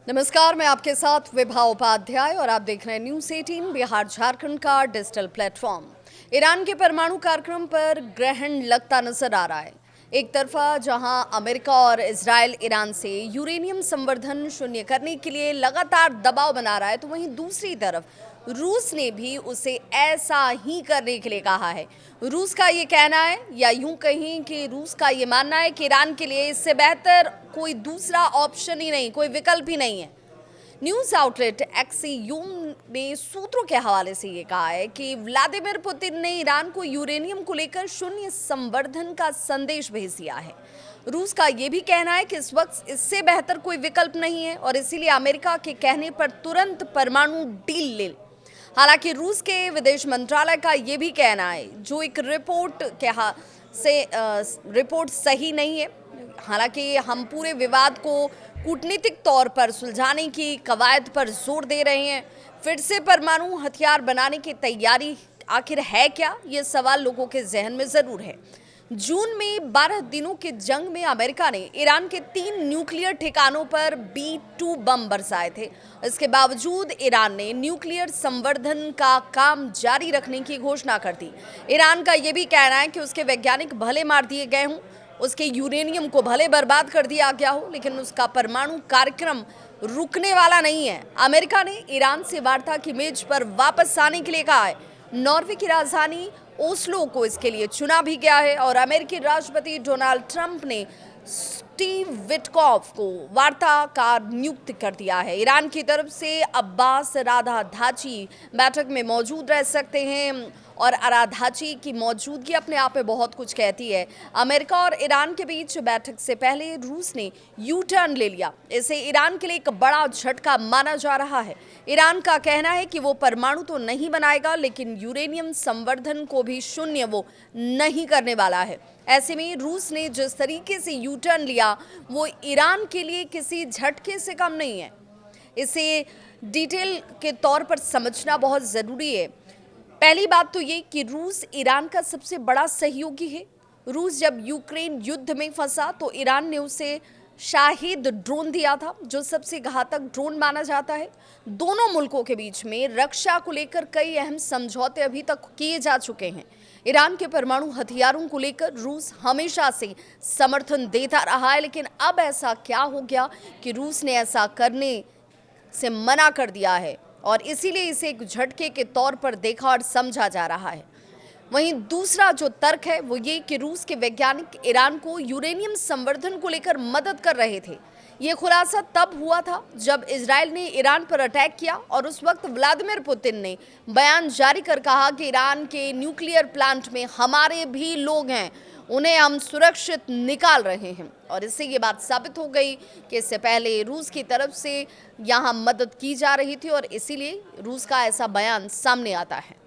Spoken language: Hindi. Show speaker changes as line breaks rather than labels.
नमस्कार, मैं आपके साथ विभा उपाध्याय और आप देख रहे हैं न्यूज़ 18 बिहार झारखंड का डिजिटल प्लेटफॉर्म। ईरान के परमाणु कार्यक्रम पर ग्रहण लगता नजर आ रहा है। एक तरफा जहां अमेरिका और इजराइल ईरान से यूरेनियम संवर्धन शून्य करने के लिए लगातार दबाव बना रहा है, तो वहीं दूसरी तरफ रूस ने भी उसे ऐसा ही करने के लिए कहा है। रूस का ये कहना है, या यूं कहें कि रूस का ये मानना है कि ईरान के लिए इससे बेहतर कोई दूसरा ऑप्शन ही नहीं, कोई विकल्प ही नहीं है। न्यूज आउटलेट एक्सियोम ने सूत्रों के हवाले से ये कहा है कि व्लादिमीर पुतिन ने ईरान को यूरेनियम को लेकर शून्य संवर्धन का संदेश भेज दिया है। रूस का ये भी कहना है कि इस वक्त इससे बेहतर कोई विकल्प नहीं है और इसीलिए अमेरिका के कहने पर तुरंत परमाणु डील ले। हालांकि रूस के विदेश मंत्रालय का ये भी कहना है, जो एक रिपोर्ट सही नहीं है। हालांकि हम पूरे विवाद को कूटनीतिक तौर पर सुलझाने की कवायद पर जोर दे रहे हैं। फिर से परमाणु हथियार बनाने की तैयारी आखिर है क्या, ये सवाल लोगों के जहन में जरूर है। जून में 12 दिनों की जंग में अमेरिका ने ईरान के 3 न्यूक्लियर ठिकानों पर B-2 बम बरसाए थे। इसके बावजूद ईरान ने न्यूक्लियर संवर्धन का काम जारी रखने की घोषणा कर दी। ईरान का यह भी कहना है कि उसके वैज्ञानिक भले मार दिए गए हों, उसके यूरेनियम को भले बर्बाद कर दिया गया हो, लेकिन उसका परमाणु कार्यक्रम रुकने वाला नहीं है। अमेरिका ने ईरान से वार्ता की मेज पर वापस आने के लिए कहा है। नॉर्वे की राजधानी ओस्लो को इसके लिए चुना भी गया है और अमेरिकी राष्ट्रपति डोनाल्ड ट्रंप ने स्टीव विटकॉफ को वार्ताकार नियुक्त कर दिया है। ईरान की तरफ से अब्बास अराघची बैठक में मौजूद रह सकते हैं और अराघची की मौजूदगी अपने आप में बहुत कुछ कहती है। अमेरिका और ईरान के बीच बैठक से पहले रूस ने यू टर्न ले लिया। इसे ईरान के लिए एक बड़ा झटका माना जा रहा है। ईरान का कहना है कि वो परमाणु तो नहीं बनाएगा, लेकिन यूरेनियम संवर्धन को भी शून्य वो नहीं करने वाला है। ऐसे में रूस ने जिस तरीके से यू टर्न लिया, वो ईरान के लिए किसी झटके से कम नहीं है। इसे डिटेल के तौर पर समझना बहुत ज़रूरी है। पहली बात तो ये कि रूस ईरान का सबसे बड़ा सहयोगी है। रूस जब यूक्रेन युद्ध में फंसा तो ईरान ने उसे शाहिद ड्रोन दिया था, जो सबसे घातक ड्रोन माना जाता है। दोनों मुल्कों के बीच में रक्षा को लेकर कई अहम समझौते अभी तक किए जा चुके हैं। ईरान के परमाणु हथियारों को लेकर रूस हमेशा से समर्थन देता रहा है, लेकिन अब ऐसा क्या हो गया कि रूस ने ऐसा करने से मना कर दिया है और इसीलिए इसे एक झटके के तौर पर देखा और समझा जा रहा है। वहीं दूसरा जो तर्क है वो ये कि रूस के वैज्ञानिक ईरान को यूरेनियम संवर्धन को लेकर मदद कर रहे थे। ये खुलासा तब हुआ था जब इजराइल ने ईरान पर अटैक किया और उस वक्त व्लादिमीर पुतिन ने बयान जारी कर कहा कि ईरान के न्यूक्लियर प्लांट में हमारे भी लोग हैं, उन्हें हम सुरक्षित निकाल रहे हैं। और इससे ये बात साबित हो गई कि इससे पहले रूस की तरफ से यहाँ मदद की जा रही थी और इसीलिए रूस का ऐसा बयान सामने आता है।